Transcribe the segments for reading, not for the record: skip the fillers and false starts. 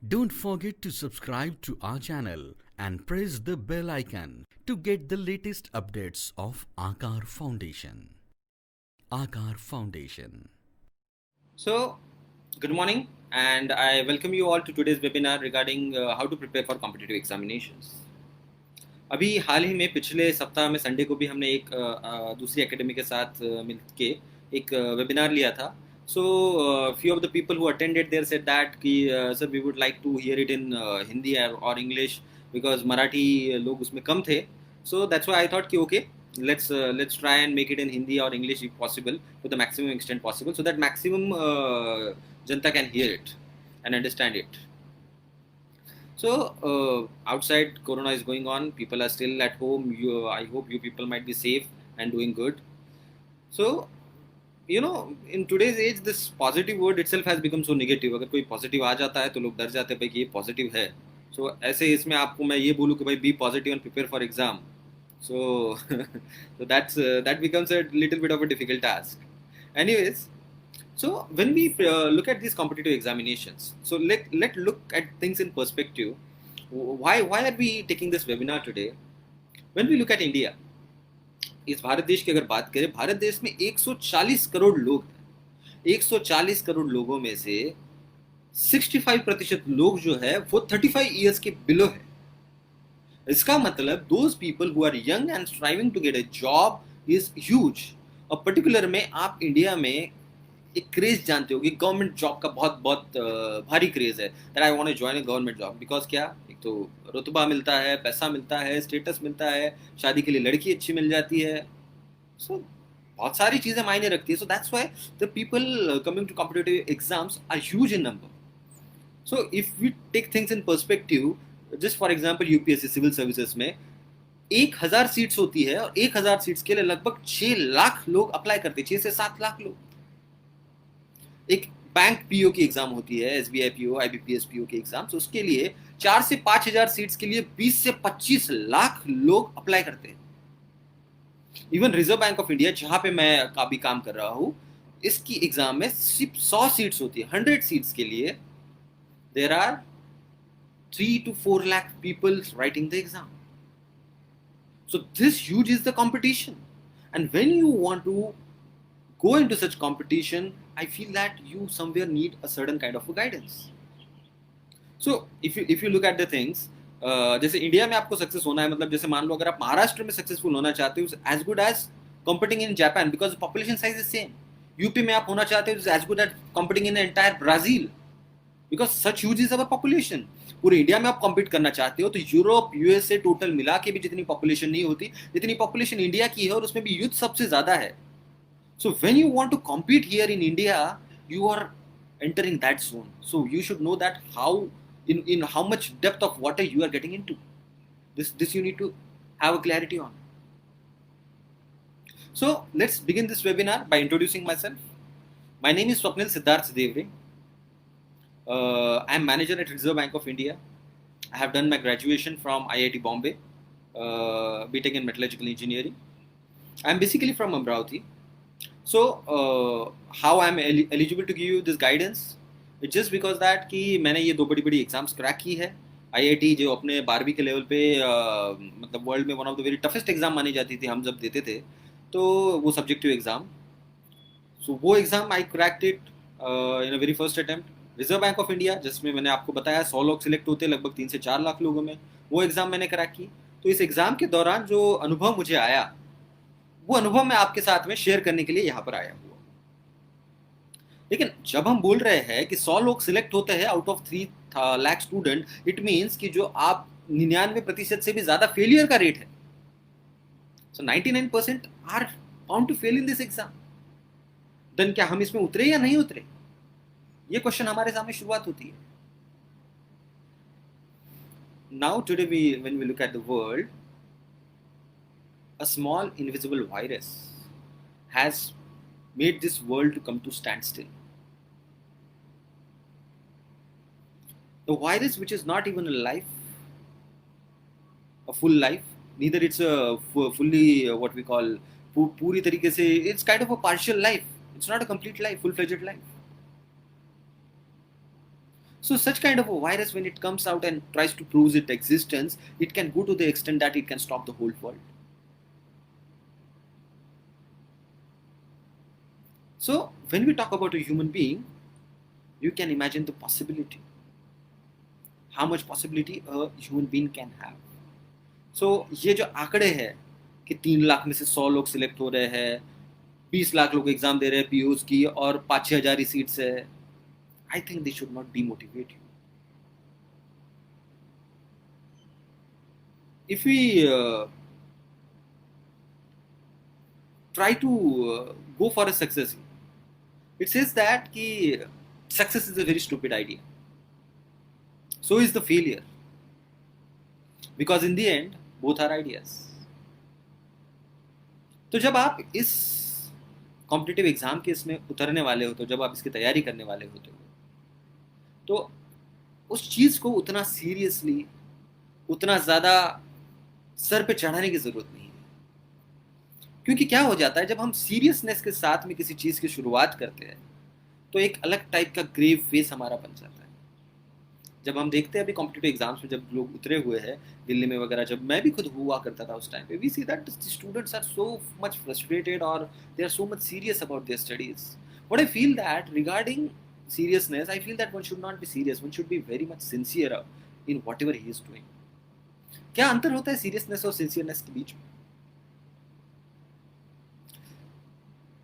Don't forget to subscribe to our channel and press the bell icon to get the latest updates of Aakar Foundation. Aakar Foundation. So, good morning, and I welcome you all to today's webinar regarding how to prepare for competitive examinations. अभी हाल ही में पिछले सप्ताह में Sunday को भी हमने एक दूसरी एकेडमी के साथ मिल के एक वेबिनार लिया था. So, few of the people who attended there said that कि sir we would like to hear it in Hindi or English because Marathi लोग उसमें कम थे. So that's why I thought कि okay, let's try and make it in Hindi or English if possible to the maximum extent possible so that maximum Janata can hear it and understand it. So outside Corona is going on, people are still at home. I hope you people might be safe and doing good. So in today's age this positive word itself has become so negative. अगर कोई positive आ जाता है तो लोग डर जाते हैं भाई कि ये positive है. So ऐसे इसमें आपको मैं ये बोलूँ कि भाई be positive and prepare for exam. So so that becomes a little bit of a difficult task. Anyways, so when we look at these competitive examinations, so let look at things in perspective. Why are we taking this webinar today? When we look at India, इस भारत देश की अगर बात करें, भारत देश में 140 करोड़ लोग हैं. 140 करोड़ लोगों में से 65% लोग जो है वो 35 ईयर्स के बिलो है. इसका मतलब those people who are young and striving to get a job is huge. और पर्टिकुलर में आप इंडिया में एक क्रेज जानते हो कि गवर्नमेंट जॉब का बहुत बहुत भारी क्रेज है. That I want to join a government job because क्या, एक तो रुतबा मिलता है, पैसा मिलता है, स्टेटस मिलता है, शादी के लिए लड़की अच्छी मिल जाती है. सो बहुत सारी चीज़ें मायने रखती है. So that's why the people coming to competitive exams are huge in number. So if we take things in perspective, just for example UPSC civil services में 1000 सीट्स होती है और 1000 सीट्स के लिए लगभग 6 लाख लोग अप्लाई करते हैं. 6 से 7 लाख लोग. एक बैंक पीओ की एग्जाम होती है, एसबीआई पीओ, आईबीपीएस पीओ की एग्जाम. तो उसके लिए 4 से 5000 सीट्स के लिए 20 से 25 लाख लोग अप्लाई करते हैं. Even reserve bank of India जहां पे मैं अभी काम कर रहा हूं, इसकी एग्जाम में सिर्फ 100 सीट्स होती है. 100 सीट्स के लिए there are 3 to 4 lakh people writing the exam. So this huge is the competition. And when you want to go into such competition, I feel that you somewhere need a certain kind of a guidance. So if you look at the things, जैसे India में आपको success होना है, मतलब जैसे मान लो अगर आप महाराष्ट्र में सक्सेसफुल होना चाहते हो, as good as competing in Japan because population size is same. UP में आप होना चाहते हो as good as competing in entire Brazil because such huge is our population. पूरे इंडिया में आप कॉम्पीट करना चाहते हो तो यूरोप, यूएसए टोटल मिला के भी जितनी पॉपुलेशन नहीं होती जितनी पॉपुलेशन इंडिया की है, और उसमें भी यूथ सबसे ज्यादा है. So when you want to compete here in India, you are entering that zone. So you should know that how in how much depth of water you are getting into. This you need to have a clarity on. So let's begin this webinar by introducing myself. My name is Swapnil Siddharth Devre. I am manager at Reserve Bank of India. I have done my graduation from IIT Bombay, BTech in Metallurgical Engineering. I am basically from Amravati. So how I am eligible to give you this guidance? It's just because that कि मैंने ये 2 बड़ी बड़ी exams crack की है. IIT जो अपने 12वीं के लेवल पे मतलब वर्ल्ड में one of the very toughest exam मानी जाती थी हम जब देते थे, तो वो सब्जेक्टिव एग्जाम. सो वो exam I cracked it in a very first attempt. Reserve bank of India जिसमें मैंने आपको बताया 100 लोग सिलेक्ट होते हैं लगभग 3 से 4 लाख लोगों में, वो एग्जाम मैंने क्रैक की. तो इस एग्जाम के दौरान जो अनुभव मुझे आया, वो अनुभव मैं आपके साथ में शेयर करने के लिए यहाँ पर आया हुआ. लेकिन जब हम बोल रहे हैं कि 100 लोग सिलेक्ट होते हैं out of 3 lakh student, it means कि जो आप 99% से भी ज्यादा फेलियर का रेट है. So 99% are bound to fail in this exam. Then क्या हम इसमें उतरे या नहीं उतरे, ये क्वेश्चन हमारे सामने शुरुआत होती है. Now today when we look at the world, a small invisible virus has made this world to come to standstill. The virus which is not even a life, a full life, neither it's a fully what we call पूरी तरीके से, it's kind of a partial life. It's not a complete life, full-fledged life. So such kind of a virus, when it comes out and tries to prove its existence, it can go to the extent that it can stop the whole world. So when we talk about a human being, you can imagine the possibility, how much possibility a human being can have. So ये जो आंकड़े हैं कि 3 लाख में से 100 लोग select हो रहे हैं, 20 लाख लोग एग्जाम दे रहे हैं पीयूष की, और 5-6 हजार ही सीट्स है, I think they should not demotivate you. If we try to go for a success, it says that ki success is a very stupid idea. So is the failure, because in the end both are ideas. तो जब आप इस competitive exam के इसमें उतरने वाले हो, तो जब आप इसकी तैयारी करने वाले होते हो, तो उस चीज को उतना सीरियसली, उतना ज्यादा सर पे चढ़ाने की जरूरत नहीं है. क्योंकि क्या हो जाता है, जब हम सीरियसनेस के साथ में किसी चीज की शुरुआत करते हैं, तो एक अलग टाइप का ग्रेव फेस हमारा बन जाता है. जब हम देखते हैं अभी कॉम्पिटिटिव एग्जाम्स में जब लोग उतरे हुए हैं दिल्ली में वगैरह, जब मैं भी खुद हुआ करता था उस टाइम पे, we see that students are so much frustrated और they are so much serious about their studies. What I feel that regarding seriousness, I feel that one should not be serious, one should be very much sincere in whatever he is doing. क्या अंतर होता है seriousness और सिंसियरनेस के बीच में?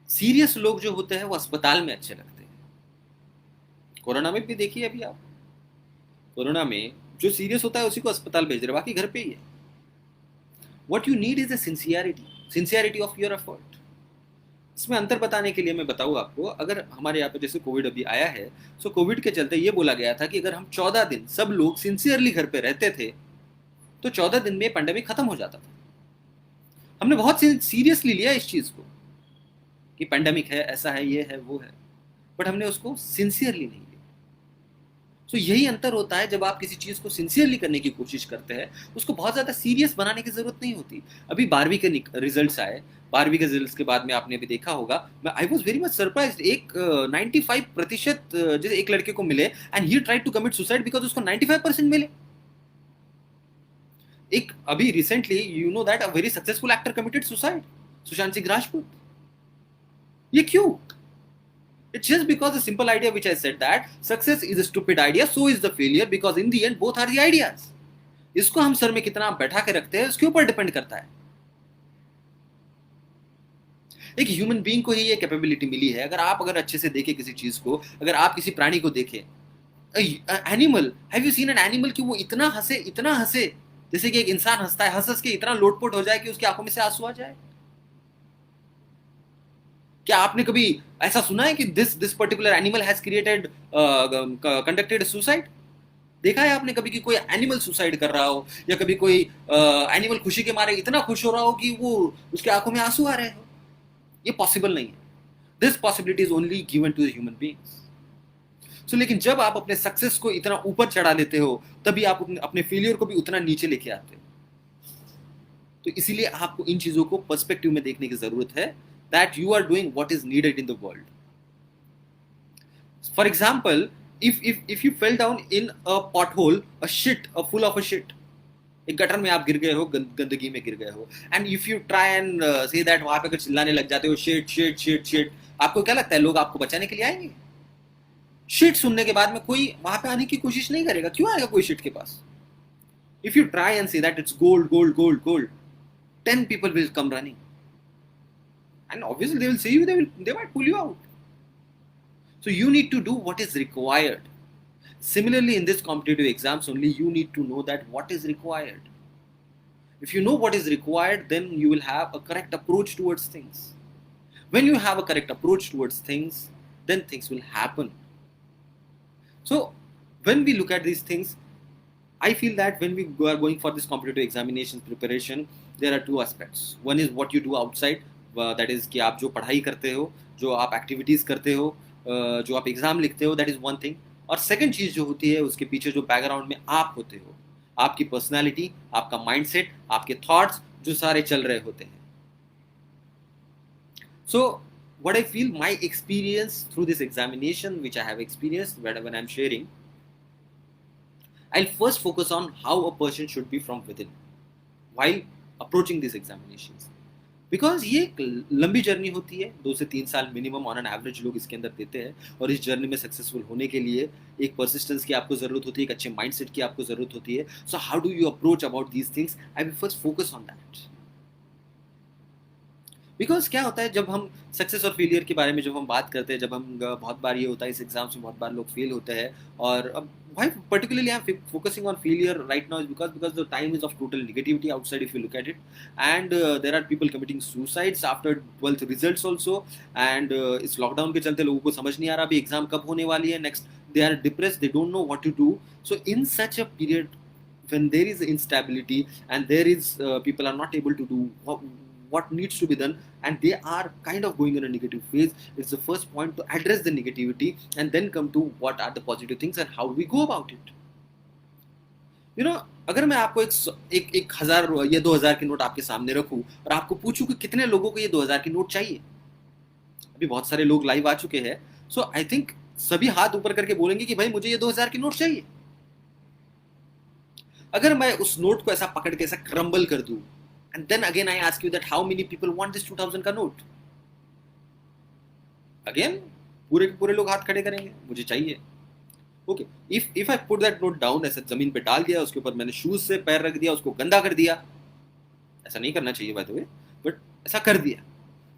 Serious लोग जो होते हैं वो अस्पताल में अच्छे लगते हैं. कोरोना में भी देखिए, अभी आप कोरोना में जो सीरियस होता है उसी को अस्पताल भेज रहे, बाकी घर पे ही है. What you need is a sincerity of your effort. इसमें अंतर बताने के लिए मैं बताऊँ आपको, अगर हमारे यहाँ पे जैसे कोविड अभी आया है, सो कोविड के चलते ये बोला गया था कि अगर हम 14 दिन सब लोग सिंसियरली घर पे रहते थे, तो 14 दिन में पेंडेमिक खत्म हो जाता था. हमने बहुत सीरियसली लिया इस चीज को कि पेंडेमिक है, ऐसा है, ये है, वो है, बट हमने उसको सिंसियरली नहीं लिया. सो यही अंतर होता है. जब आप किसी चीज को सिंसियरली करने की कोशिश करते हैं, उसको बहुत ज्यादा सीरियस बनाने की जरूरत नहीं होती. अभी 12वीं के रिजल्ट्स आए, 12वीं के रिजल्ट्स के बाद में आपने अभी देखा होगा, मैं I was very much surprised. एक 95% जैसे एक लड़के को मिले and he tried to commit suicide because उसको 95% मिले. एक अभी recently you know that a very successful actor committed suicide, Sushant Singh Rajput. ये क्यों? It's just because the simple idea which I said, that success is a stupid idea, so is the failure, because in the end both are the ideas. इसको हम sir में कितना बैठा के रखते हैं उसके ऊपर डिपेंड करता है. एक ह्यूमन बीइंग को ही ये कैपेबिलिटी मिली है. अगर अच्छे से देखें किसी चीज को, अगर आप किसी प्राणी को देखें, animal, have you seen an animal कि वो इतना हंसे जैसे कि एक इंसान हंसता है, हंस के इतना लोटपोट हो जाए कि उसकी आंखों में से आंसू आ जाए. क्या आपने कभी ऐसा सुना है कि this particular animal has conducted suicide? देखा है आपने कभी कि कोई एनिमल सुसाइड कर रहा हो, या कभी कोई एनिमल खुशी के मारे इतना खुश हो रहा हो कि वो उसके आंखों में आंसू आ रहे हो? ये पॉसिबल नहीं है. This possibility is only given to the human beings. So लेकिन जब आप अपने सक्सेस को इतना ऊपर चढ़ा लेते हो, तभी आप अपने फेलियर को भी उतना नीचे लेके आते हो. तो इसीलिए आपको इन चीजों को पर्सपेक्टिव में देखने की जरूरत है, that you are doing what is needed in the world. For example, if you fell down in a pothole, full of a shit, एक गटर में आप गिर गए हो, गंदगी में गिर गए हो, and if you try and say that वहां पे अगर चिल्लाने लग जाते हो shit, आपको क्या लगता है लोग आपको बचाने के लिए आएंगे? शिट सुनने के बाद में कोई वहां पे आने की कोशिश नहीं करेगा. क्यों आएगा कोई शिट के पास? If you try and say that it's gold, 10 people will come running. And obviously they will see you, they might pull you out. So you need to do what is required. Similarly, in this competitive exams only, you need to know that what is required. If you know what is required, then you will have a correct approach towards things. When you have a correct approach towards things, then things will happen. So when we look at these things, I feel that when we are going for this competitive examinations preparation, there are two aspects. One is what you do outside, that is कि आप जो पढ़ाई करते हो, जो आप activities करते हो, जो आप एग्ज़ाम लिखते हो, that is one thing. और सेकंड चीज़ जो होती है उसके पीछे जो बैकग्राउंड में आप होते हो, आपकी पर्सनालिटी, आपका माइंडसेट, आपके थॉट्स जो सारे चल रहे होते हैं. So what I feel, my experience through this examination which I have experienced when I'm sharing, I'll first focus on how a person should be from within while approaching these examinations. Because ये एक लंबी journey होती है, 2 से 3 साल minimum on an average लोग इसके अंदर देते हैं, और इस जर्नी में सक्सेसफुल होने के लिए एक परसिस्टेंस की आपको जरूरत होती है, एक अच्छे माइंडसेट की आपको जरूरत होती है. सो how do you approach about these things? I will first focus on that. Because क्या होता है जब हम सक्सेस और फेलियर के बारे में जब हम बात करते हैं, जब हम बहुत बार ये होता है इस एग्जाम्स में बहुत बार लोग फेल होते हैं, और अब why particularly I'm focusing on failure right now is because the time is of total negativity outside if you look at it, and there are people committing suicides after 12th results also, and इस lockdown के चलते लोगों को समझ नहीं आ रहा अभी exam कब होने वाली है next. they are depressed, they don't know what to do. So in such a period when there is instability and there is people are not able to do what needs to be done, and they are kind of going in a negative phase, it's the first point to address the negativity and then come to what are the positive things and how we go about it. You know, अगर मैं आपको एक 1000 या 2000 के note आपके सामने रखूं और आपको पूछूं कि कितने लोगों को ये 2000 के नोट चाहिए, अभी बहुत सारे लोग लाइव आ चुके हैं, सो आई थिंक सभी हाथ ऊपर करके बोलेंगे कि भाई मुझे ये 2000 के नोट चाहिए. अगर मैं उस नोट को ऐसा पकड़ के ऐसा क्रम्बल कर दूं, and then again I ask you that how many people want this 2000 का नोट, again पूरे के पूरे लोग हाथ खड़े करेंगे, मुझे चाहिए. Okay, if I put that note down, ऐसे जमीन पे डाल दिया, उसके ऊपर मैंने शूज से पैर रख दिया, उसको गंदा कर दिया, ऐसा नहीं करना चाहिए बाय द वे, बट ऐसा कर दिया,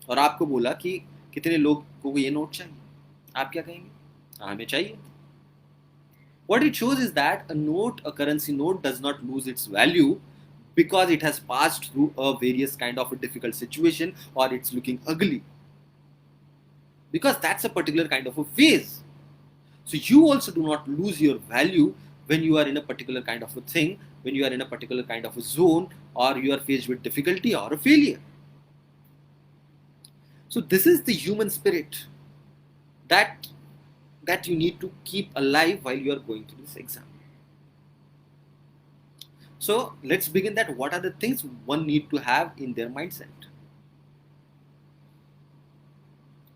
और आपको बोला कि कितने लोग को ये नोट चाहिए, आप क्या कहेंगे? हाँ, हमें चाहिए. What it shows is that a note, a currency note, does not lose its value because it has passed through a various kind of a difficult situation or it's looking ugly. Because that's a particular kind of a phase. So you also do not lose your value when you are in a particular kind of a thing, when you are in a particular kind of a zone, or you are faced with difficulty or a failure. So this is the human spirit that you need to keep alive while you are going through this exam. So let's begin that what are the things one need to have in their mindset.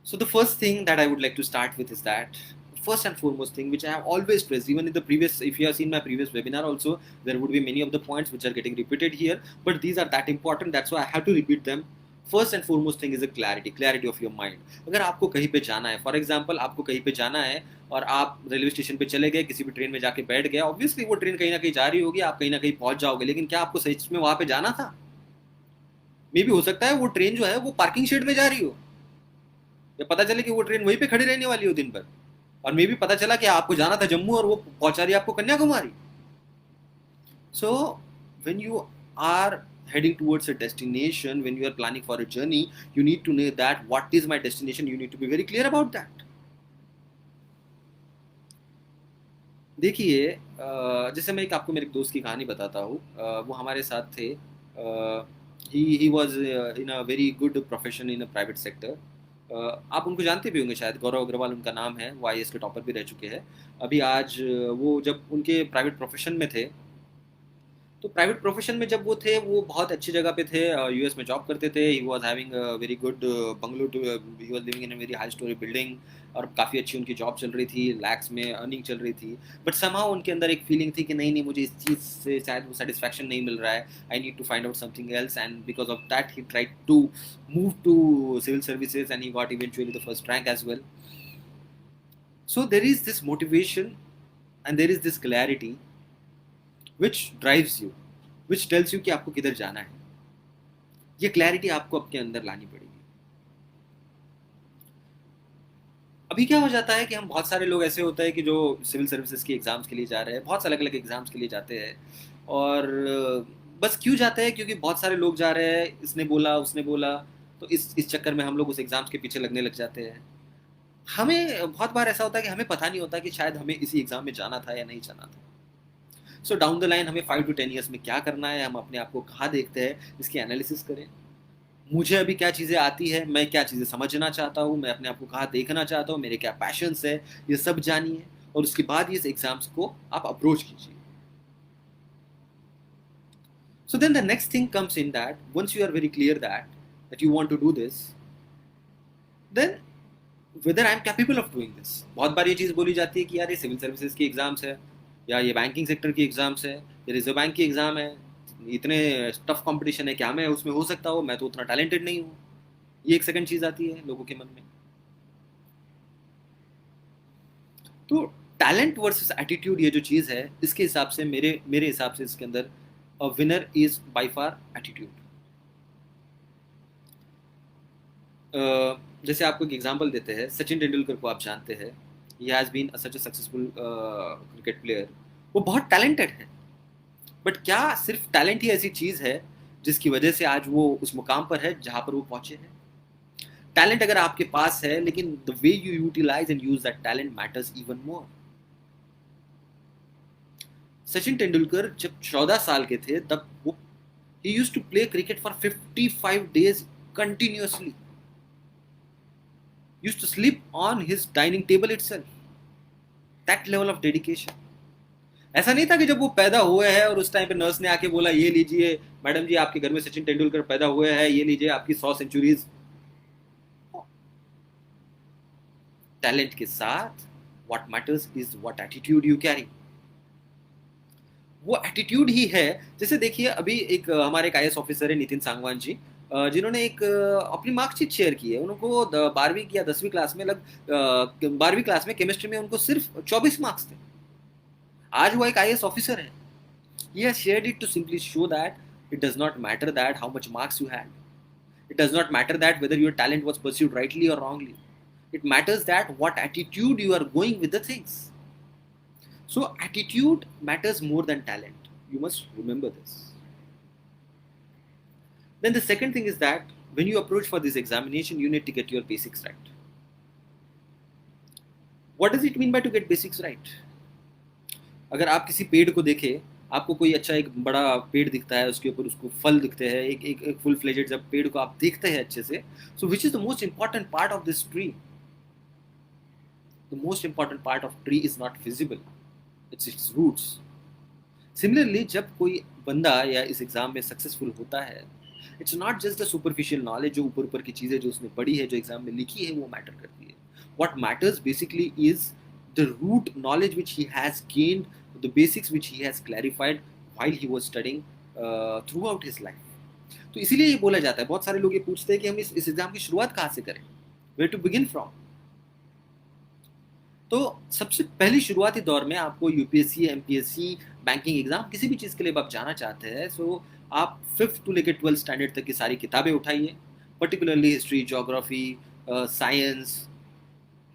So the first thing that I would like to start with is that first and foremost thing which I have always stressed, even in the previous, if you have seen my previous webinar also, there would be many of the points which are getting repeated here, but these are that important, that's why I have to repeat them. First and foremost thing is a clarity of your mind. अगर आपको कहीं पे जाना है, for example आपको कहीं पे जाना है और आप रेलवे स्टेशन पे चले गए, किसी भी ट्रेन में जाके बैठ गए, ऑब्वियसली वो ट्रेन कहीं ना कहीं जा रही होगी, आप कहीं ना कहीं पहुंच जाओगे, लेकिन क्या आपको सच में वहां पे जाना था? मे भी हो सकता है वो ट्रेन जो है वो पार्किंग शेड में जा रही हो, या पता चले कि वो ट्रेन वहीं पे खड़ी रहने वाली हो दिन भर, और मे भी पता चला कि आपको जाना था जम्मू और वो पहुंचा रही है आपको Kanyakumari. So when you are heading towards a destination, when you are planning for a journey, you need to know that what is my destination, you need to be very clear about that. देखिए, जैसे मैं आपको मेरे दोस्त की कहानी बताता हूँ, वो हमारे साथ थे, he was in a very good profession in a private sector. आप उनको जानते भी होंगे शायद, गौरव अग्रवाल उनका नाम है, वो IAS के टॉपर भी रह चुके हैं. अभी आज वो जब उनके प्राइवेट प्रोफेशन में थे, तो प्राइवेट प्रोफेशन में जब वो थे, वो बहुत अच्छी जगह पे थे, यूएस में जॉब करते थे. He was having a very good bungalow, he was living in a very high story building, और काफ़ी अच्छी उनकी जॉब चल रही थी, लैक्स में अर्निंग चल रही थी. बट समहाउ उनके अंदर एक फीलिंग थी कि नहीं मुझे इस चीज़ से शायद वो सेटिस्फैक्शन नहीं मिल रहा है, I need to find out something else, and because of that he tried to move to civil services and he got eventually the first rank as well. So there is this motivation and there is this clarity which drives you, which tells you कि आपको किधर जाना है. ये clarity आपको अपने अंदर लानी पड़ेगी. अभी क्या हो जाता है कि हम बहुत सारे लोग ऐसे होते हैं कि जो सिविल सर्विसेज की एग्जाम्स के लिए जा रहे हैं, बहुत अलग अलग एग्जाम्स के लिए जाते हैं, और बस क्यों जाते हैं? क्योंकि बहुत सारे लोग जा रहे हैं, इसने बोला उसने बोला, तो इस चक्कर में हम लोग उस एग्जाम्स के पीछे लगने लग जाते हैं. हमें बहुत बार ऐसा होता है कि हमें पता नहीं होता कि शायद हमें इसी एग्जाम में जाना था या नहीं जाना था. सो डाउन द लाइन हमें 5 to 10 ईयर्स में क्या करना है, हम अपने आप को कहाँ देखते हैं, इसकी एनालिसिस करें. मुझे अभी क्या चीज़ें आती है, मैं क्या चीज़ें समझना चाहता हूँ, मैं अपने आप को कहाँ देखना चाहता हूँ, मेरे क्या पैशंस है, ये सब जानिए, और उसके बाद ये एग्जाम्स को आप अप्रोच कीजिए. So then the next thing comes in that once you are very clear that you want to do this, then whether I am capable of doing this. बहुत बार ये चीज़ बोली जाती है कि यार ये सिविल सर्विसेज की एग्जाम्स है, या ये बैंकिंग सेक्टर की एग्जाम्स है, ये रिजर्व बैंक की एग्जाम है, इतने टफ कंपटीशन है, क्या मैं उसमें हो सकता हूँ, मैं तो उतना टैलेंटेड नहीं हूँ। ये एक सेकंड चीज आती है लोगों के मन में। तो टैलेंट वर्सेस एटीट्यूड ये जो चीज है, इसके हिसाब से मेरे मेरे हिसाब से इसके अंदर a winner is by far attitude. जैसे आपको एक एग्जांपल देते हैं, सचिन तेंदुलकर को आप जानते हैं, he has been such a successful cricket player. वो बहुत टैलेंटेड है, बट क्या सिर्फ टैलेंट ही ऐसी चीज है जिसकी वजह से आज वो उस मुकाम पर है जहां पर वो पहुंचे हैं? टैलेंट अगर आपके पास है, लेकिन the way you utilise and use that talent matters even more. Sachin Tendulkar जब 14 साल के थे, तब वो he used to play cricket for 55 days continuously, used to sleep on his dining table itself, that level of dedication। ऐसा नहीं था कि जब वो पैदा हुए हैं और उस टाइम पे नर्स ने आके बोला ये लीजिए मैडम जी, आपके घर में सचिन तेंदुलकर पैदा हुए हैं, ये लीजिए आपकी 100 सेंचुरीज। टैलेंट के साथ what matters is what attitude you carry. वो एटीट्यूड ही है। जैसे देखिए, अभी एक हमारे एक आईएएस ऑफिसर है नितिन सांगवान जी, जिन्होंने एक अपनी मार्कशीट शेयर की है। उनको 12वीं या 10वीं क्लास में 12वीं क्लास में केमिस्ट्री में उनको सिर्फ 24 मार्क्स थे। आज वो एक आईएएस ऑफिसर है। He has shared it to simply show that it does not matter that how much marks you had. It does not matter that whether your talent was pursued rightly or wrongly. It matters that what attitude you are going with the things. So attitude matters more than talent. You must remember this. Then the second thing is that when you approach for this examination, you need to get your basics right. What does it mean by to get basics right? अगर आप किसी पेड़ को देखें, आपको कोई अच्छा एक बड़ा पेड़ दिखता है, उसके ऊपर उसको फल दिखते हैं, एक फुल फ्लेजेड जब पेड़ को आप देखते हैं अच्छे से, so which is the most important part of this tree? The most important part of tree is not visible, it's it's roots. Similarly जब कोई बंदा या इस एग्जाम में सक्सेसफुल होता है, it's not just the superficial knowledge, जो ऊपर ऊपर की चीज़ें जो उसने पढ़ी है, जो एग्जाम में लिखी है, वो मैटर करती है। What matters basically is the root knowledge which he has gained, the basics which he has clarified while he was studying throughout his life। तो इसीलिए ये बोला जाता है, बहुत सारे लोग ये पूछते हैं कि हम इस एग्जाम की शुरुआत कहाँ से करें, where to begin from। तो सबसे पहली शुरुआती दौर में आपको यूपीएससी, एमपीएससी, बैंकिंग एग्जाम, किसी भी चीज़ के लिए आप जाना चाहते हैं, सो आप 5th to लेकर 12th स्टैंडर्ड तक की सारी किताबें उठाइए, पर्टिकुलरली हिस्ट्री, जोग्राफी, साइंस,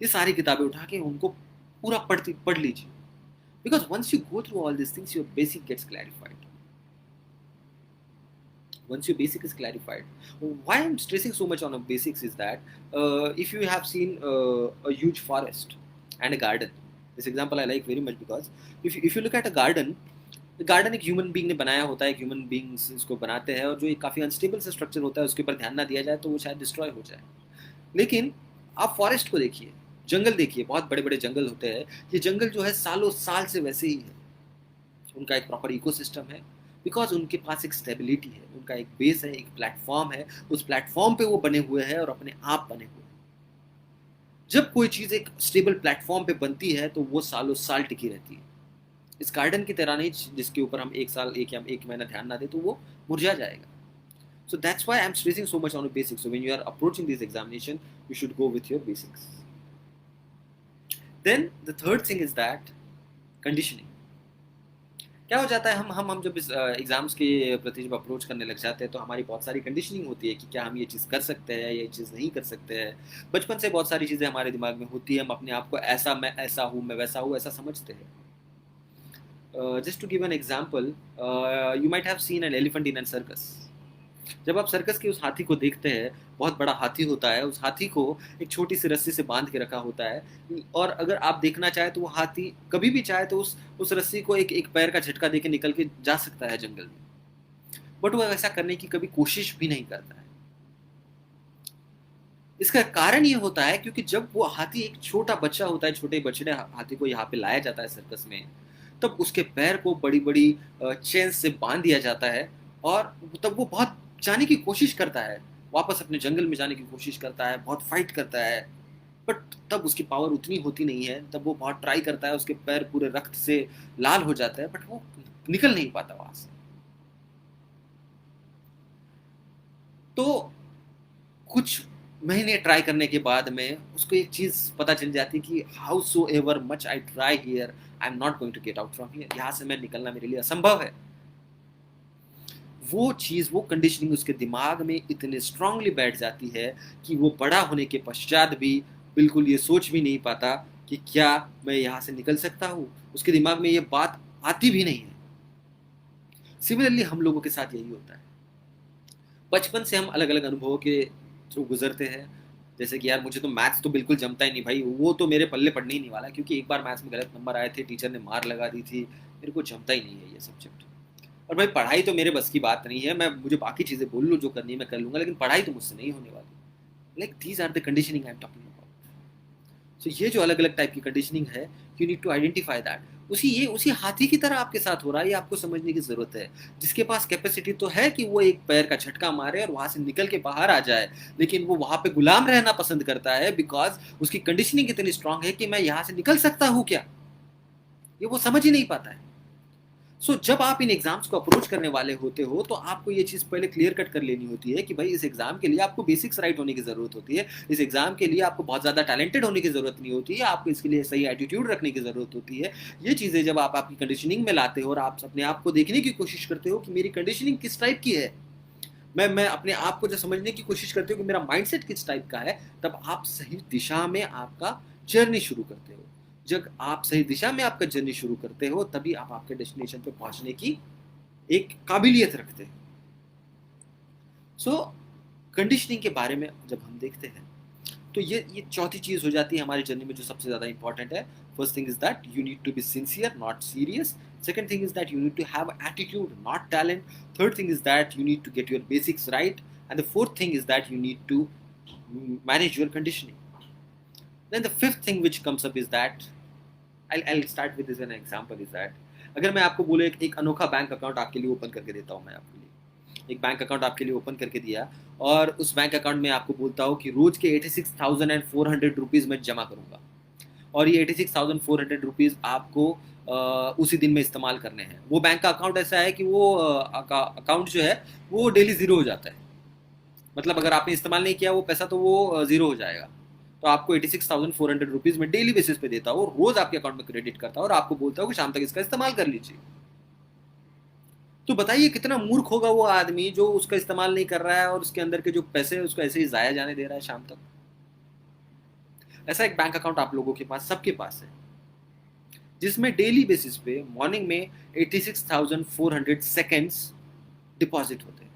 ये सारी किताबें उठा के उनको पूरा पढ़ लीजिए। Because once you go through all this things, your basic gets clarified. Once your basic is clarified, why I'm stressing so much on the basics is that if you have seen a huge forest and a garden, this example I like very much, because if you look at a garden एक human being ने बनाया होता है, एक human beings इसको बनाते हैं, और जो एक काफ़ी अनस्टेबल सा स्ट्रक्चर होता है, उसके ऊपर ध्यान ना दिया जाए तो वो शायद डिस्ट्रॉय हो जाए। लेकिन आप फॉरेस्ट को देखिए, जंगल देखिए, बहुत बड़े बड़े जंगल होते हैं। ये जंगल जो है सालों साल से वैसे ही है, उनका एक प्रॉपर इकोसिस्टम है, बिकॉज उनके पास एक स्टेबिलिटी है, उनका एक बेस है, एक प्लेटफॉर्म है, उस प्लेटफॉर्म पे वो बने हुए हैं और अपने आप बने हुए हैं। जब कोई चीज़ एक स्टेबल प्लेटफॉर्म पे बनती है तो वो सालों साल टिकी रहती है। इस गार्डन की तरह नहीं जिसके ऊपर हम एक महीना ध्यान ना दे तो वो मुरझा जाएगा। So that's why I'm stressing so much on the basics. So when you are approaching this examination, you should go with your basics. Then the third thing is that conditioning। क्या हो जाता है, हम जब इस एग्जाम्स के प्रति जब अप्रोच करने लग जाते हैं तो हमारी बहुत सारी कंडीशनिंग होती है कि क्या हम ये चीज़ कर सकते हैं, ये चीज़ नहीं कर सकते हैं। बचपन से बहुत सारी चीज़ें हमारे दिमाग में होती है, हम अपने आप को ऐसा, मैं ऐसा हूँ, मैं वैसा हूँ, ऐसा समझते हैं। Just to give an example, you might have seen an elephant in a circus। जब आप सर्कस के उस हाथी को देखते हैं, बहुत बड़ा हाथी होता है, उस हाथी को एक छोटी सी रस्सी से बांध के रखा होता है, और अगर आप देखना चाहे तो वो हाथी कभी भी चाहे तो उस रस्सी को एक पैर का झटका देके निकल के जा सकता है जंगल में, बट वो ऐसा करने की कभी कोशिश भी नहीं करता है। इसका कारण ये होता है क्योंकि जब वो हाथी एक छोटा बच्चा होता है, छोटे बछड़े हाथी को यहाँ पे लाया जाता है सर्कस में, तब उसके पैर को बड़ी बड़ी चेन से बांध दिया जाता है, और तब वो बहुत जाने की कोशिश करता है, वापस अपने जंगल में जाने की कोशिश करता है, बहुत फाइट करता है, बट तब उसकी पावर उतनी होती नहीं है, तब वो बहुत ट्राई करता है, उसके पैर पूरे रक्त से लाल हो जाता है, बट वो निकल नहीं पाता वहां से। तो कुछ महीने ट्राई करने के बाद में उसको एक चीज पता चल जाती है कि how so ever much I try here, I am not going to get out from here, यहाँ से मैं निकलना मेरे लिए असंभव है। वो चीज, वो कंडीशनिंग उसके दिमाग में इतने स्ट्रांगली बैठ जाती है कि वो बड़ा होने के पश्चात भी बिल्कुल ये सोच भी नहीं पाता कि क्या मैं यहाँ से निकल सकता हूँ। उसके दिमाग में ये बात आती भी नहीं है। सिमिलरली हम लोगों के साथ यही होता है। बचपन से हम अलग अलग अनुभवों के थ्रू गुजरते हैं। जैसे कि यार मुझे तो मैथ्स तो बिल्कुल जमता ही नहीं भाई, वो तो मेरे पल्ले पड़ने ही नहीं वाला, क्योंकि एक बार मैथ्स में गलत नंबर आए थे, टीचर ने मार लगा दी थी, मेरे को जमता ही नहीं है ये सब्जेक्ट। और भाई पढ़ाई तो मेरे बस की बात नहीं है, मैं मुझे बाकी चीज़ें बोल लूँ जो करनी है मैं कर लूँगा, लेकिन पढ़ाई तो मुझसे नहीं होने वाली। Like these are the conditioning I am talking about. So ये जो अलग अलग टाइप की कंडीशनिंग है, you need to identify that. उसी हाथी की तरह आपके साथ हो रहा है, ये आपको समझने की जरूरत है। जिसके पास कैपेसिटी तो है कि वो एक पैर का झटका मारे और वहां से निकल के बाहर आ जाए, लेकिन वो वहां पे गुलाम रहना पसंद करता है, बिकॉज उसकी कंडीशनिंग इतनी स्ट्रांग है कि मैं यहाँ से निकल सकता हूँ क्या, ये वो समझ ही नहीं पाता है। सो जब आप इन एग्जाम्स को अप्रोच करने वाले होते हो तो आपको ये चीज़ पहले क्लियर कट कर लेनी होती है कि भाई इस एग्जाम के लिए आपको बेसिक्स राइट होने की ज़रूरत होती है। इस एग्जाम के लिए आपको बहुत ज़्यादा टैलेंटेड होने की ज़रूरत नहीं होती है, आपको इसके लिए सही एटीट्यूड रखने की ज़रूरत होती है। ये चीज़ें जब आप आपकी कंडीशनिंग में लाते हो और आप अपने आप को देखने की कोशिश करते हो कि मेरी कंडीशनिंग किस टाइप की है, मैं अपने आप को जब समझने की कोशिश करते हो कि मेरा माइंडसेट किस टाइप का है, तब आप सही दिशा में आपका जर्नी शुरू करते हो। जब आप सही दिशा में आपका जर्नी शुरू करते हो तभी आप आपके डेस्टिनेशन पे पहुंचने की एक काबिलियत रखते हैं। सो कंडीशनिंग के बारे में जब हम देखते हैं तो ये चौथी चीज हो जाती है हमारी जर्नी में जो सबसे ज्यादा इंपॉर्टेंट है। First thing is that you need to be sincere not serious. Second thing is that you need to have attitude not talent. Third thing is that you need to get your basics right. And the fourth thing is that you need to manage your conditioning. Then the fifth thing which comes up is that I'll start with this an example is that अगर मैं आपको बोले एक अनोखा bank account आपके लिए open करके देता हूँ, मैं आपके लिए एक बैंक अकाउंट आपके लिए ओपन करके दिया और उस बैंक अकाउंट में आपको बोलता हूँ कि रोज के 86,400 रुपीज़ मैं जमा करूँगा और ये 86,400 रुपीज़ आपको उसी दिन में इस्तेमाल करने हैं। वो बैंक का अकाउंट ऐसा है कि वो अकाउंट जो है वो डेली ज़ीरो हो जाता है। मतलब अगर आपने इस्तेमाल नहीं किया वो पैसा तो वो ज़ीरो हो जाएगा। तो आपको 86,400 रुपीज़ में डेली बेसिस पे देता हूँ, रोज आपके अकाउंट में क्रेडिट करता हूँ और आपको बोलता हूँ कि शाम तक इसका इस्तेमाल कर लीजिए। तो बताइए कितना मूर्ख होगा वो आदमी जो उसका इस्तेमाल नहीं कर रहा है और उसके अंदर के जो पैसे हैं उसको ऐसे ही जाया जाने दे रहा है शाम तक। ऐसा एक बैंक अकाउंट आप लोगों के पास, सबके पास है, जिसमें डेली बेसिस पे मॉर्निंग में 86,400 सेकेंड्स डिपॉजिट होते हैं।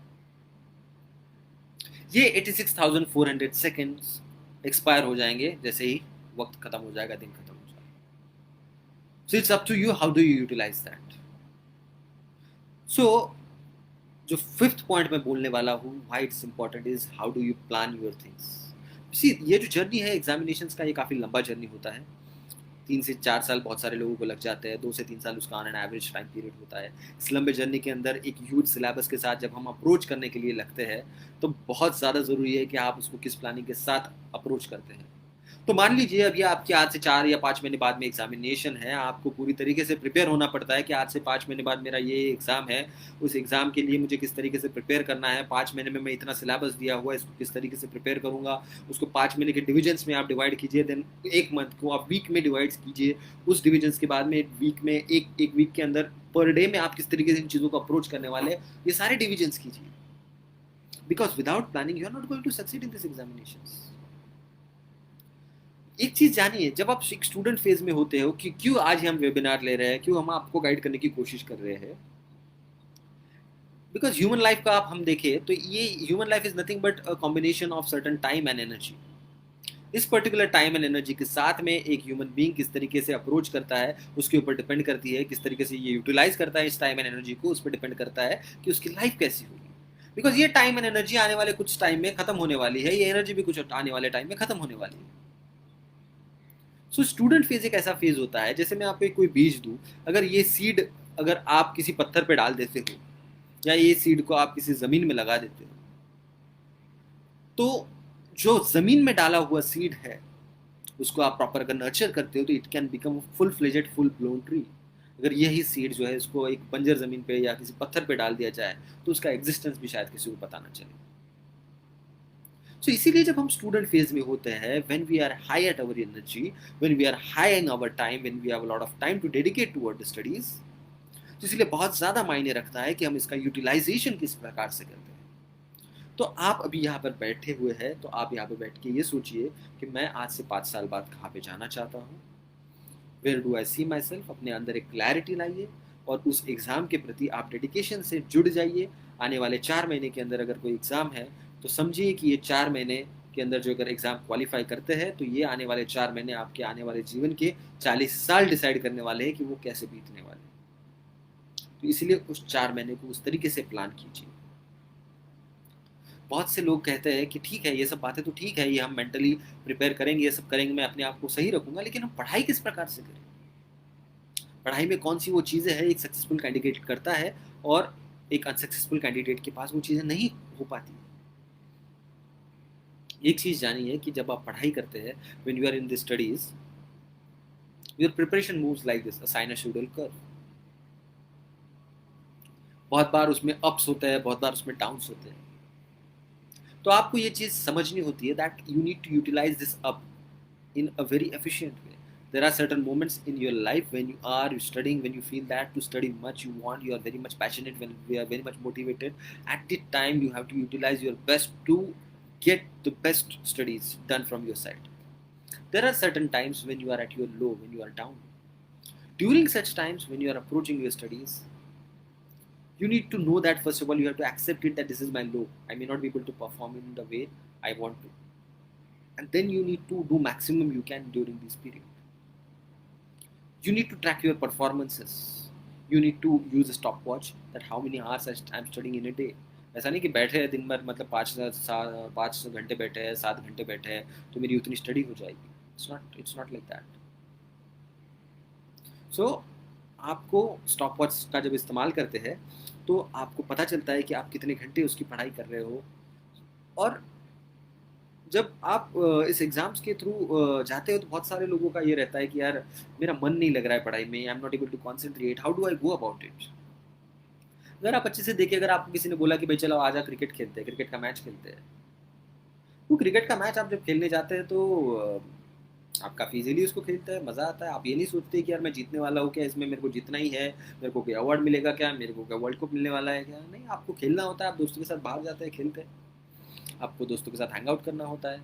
ये 86,400 सेकेंड्स एक्सपायर हो जाएंगे जैसे ही वक्त खत्म हो जाएगा, दिन खत्म हो जाएगा। So it's up to you, how do you utilize that. So जो फिफ्थ पॉइंट मैं बोलने वाला हूँ, why it's important, is how do you plan your things. See ये जो जर्नी है एग्जामिनेशंस का, ये काफ़ी लंबा जर्नी होता है। 3 से 4 साल बहुत सारे लोगों को लग जाते हैं, 2 से 3 साल उसका on an average time period होता है। इस लंबे जर्नी के अंदर एक ह्यूज सिलेबस के साथ जब हम अप्रोच करने के लिए लगते हैं तो बहुत ज़्यादा ज़रूरी है कि आप उसको किस प्लानिंग के साथ अप्रोच करते हैं। तो मान लीजिए अभी आपकी आज से 4 या 5 महीने बाद में एग्जामिनेशन है, आपको पूरी तरीके से प्रिपेयर होना पड़ता है कि आज से 5 महीने बाद मेरा ये एग्ज़ाम है, उस एग्ज़ाम के लिए मुझे किस तरीके से प्रिपेयर करना है, 5 महीने में मैं इतना सिलेबस दिया हुआ है, इसको किस तरीके से प्रिपेयर करूँगा। उसको 5 महीने के डिविजन्स में आप डिवाइड कीजिए, देन एक मंथ को आप वीक में डिवाइड कीजिए, उस डिविजन्स के बाद में एक वीक के अंदर पर डे में आप किस तरीके से इन चीज़ों को अप्रोच करने वाले हैं, ये सारे डिविजन्स कीजिए। Because without planning you are not going to succeed in this examinations. एक चीज जानिए, जब आप एक स्टूडेंट फेज में होते हो कि क्यों आज हम वेबिनार ले रहे हैं, क्यों हम आपको गाइड करने की कोशिश कर रहे हैं, बिकॉज ह्यूमन लाइफ का आप हम देखें तो ये human life is nothing but a combination of certain time and energy. इस पर्टिकुलर टाइम एंड एनर्जी के साथ में एक ह्यूमन बीइंग किस तरीके से अप्रोच करता है उसके ऊपर डिपेंड करती है, किस तरीके से ये यूटिलाइज करता है इस टाइम एंड एनर्जी को, उस पर डिपेंड करता है कि उसकी लाइफ कैसी होगी। बिकॉज ये टाइम एंड एनर्जी आने वाले कुछ टाइम में खत्म होने वाली है, ये एनर्जी भी कुछ आने वाले टाइम में खत्म होने वाली है। सो स्टूडेंट फेज एक ऐसा फेज होता है, जैसे मैं आपको कोई बीज दूं, अगर ये सीड अगर आप किसी पत्थर पे डाल देते हो या ये सीड को आप किसी जमीन में लगा देते हो, तो जो जमीन में डाला हुआ सीड है उसको आप प्रॉपर अगर नर्चर करते हो तो it can become full fledged full blown tree. अगर यही सीड जो है इसको एक बंजर ज़मीन पे या किसी पत्थर पे डाल दिया जाए तो उसका एग्जिस्टेंस भी शायद किसी को पता ना चले। सो इसीलिए जब हम स्टूडेंट फेज में होते हैं, when we are high at our energy, when we are high in our time, when we have a lot of time to dedicate toward the studies, तो इसलिए बहुत ज़्यादा मायने रखता है कि हम इसका यूटिलाइजेशन किस प्रकार से करते हैं। तो आप अभी यहाँ पर बैठे हुए हैं, तो आप यहाँ पर बैठ के ये सोचिए कि मैं आज से 5 साल बाद कहाँ पे जाना चाहता हूँ, where do I see myself. अपने अंदर एक क्लैरिटी लाइए और उस एग्ज़ाम के प्रति आप डेडिकेशन से जुड़ जाइए। आने वाले 4 महीने के अंदर अगर कोई एग्ज़ाम है तो समझिए कि ये 4 महीने के अंदर जो अगर एग्ज़ाम क्वालिफाई करते हैं तो ये आने वाले 4 महीने आपके आने वाले जीवन के 40 साल डिसाइड करने वाले हैं कि वो कैसे बीतने वाले हैं। तो इसलिए उस 4 महीने को उस तरीके से प्लान कीजिए। बहुत से लोग कहते हैं कि ठीक है, ये सब बातें तो ठीक है, ये हम मेंटली प्रिपेयर करेंगे, ये सब करेंगे, मैं अपने आप को सही रखूंगा, लेकिन हम पढ़ाई किस प्रकार से करें? पढ़ाई में कौन सी वो चीज़ें हैं एक सक्सेसफुल कैंडिडेट करता है और एक अनसक्सेसफुल कैंडिडेट के पास वो चीज़ें नहीं हो पाती। एक चीज़ जानिए कि जब आप पढ़ाई करते हैं, when you are in the studies, your preparation moves like this, a sinusoidal curve. बहुत बार उसमें अप्स होते हैं, बहुत बार उसमें डाउन्स होते हैं। तो आपको ये चीज़ समझनी होती है that you need to utilize this up in a very efficient way. There are certain moments in your life when you are studying, when you feel that to study much you want, you are very much passionate, when we are very much motivated. At the time you have to utilize your best to get the best studies done from your side. There are certain times when you are at your low, when you are down. During such times when you are approaching your studies, you need to know that first of all you have to accept it that this is my low. I may not be able to perform in the way I want to, and then you need to do maximum you can during this period. You need to track your performances. You need to use a stopwatch that how many hours I'm studying in a day. ऐसा नहीं कि बैठे हैं दिन भर, मतलब 5 घंटे बैठे हैं, 7 घंटे बैठे हैं तो मेरी उतनी स्टडी हो जाएगी। It's not like that. So आपको स्टॉप वॉच का जब इस्तेमाल करते हैं तो आपको पता चलता है कि आप कितने घंटे उसकी पढ़ाई कर रहे हो। और जब आप इस एग्ज़ाम्स के थ्रू जाते हो तो बहुत सारे लोगों का ये रहता है कि यार मेरा मन नहीं लग रहा है पढ़ाई में, I am not able to concentrate, how do I go about it. अगर आप अच्छे से देखिए, अगर आपको किसी ने बोला कि भाई चलो आजा क्रिकेट खेलते हैं, क्रिकेट का मैच खेलते हैं, तो क्रिकेट का मैच आप जब खेलने जाते हैं तो आप काफ़ी इजीली उसको खेलते हैं, मज़ा आता है। आप ये नहीं सोचते कि यार मैं जीतने वाला हूँ क्या, इसमें मेरे को जीतना ही है, मेरे को कोई अवार्ड मिलेगा क्या, मेरे को क्या वर्ल्ड कप मिलने वाला है क्या। नहीं, आपको खेलना होता है, आप दोस्तों के साथ बाहर जाते हैं, खेलते हैं, आपको दोस्तों के साथ हैंग आउट करना होता है।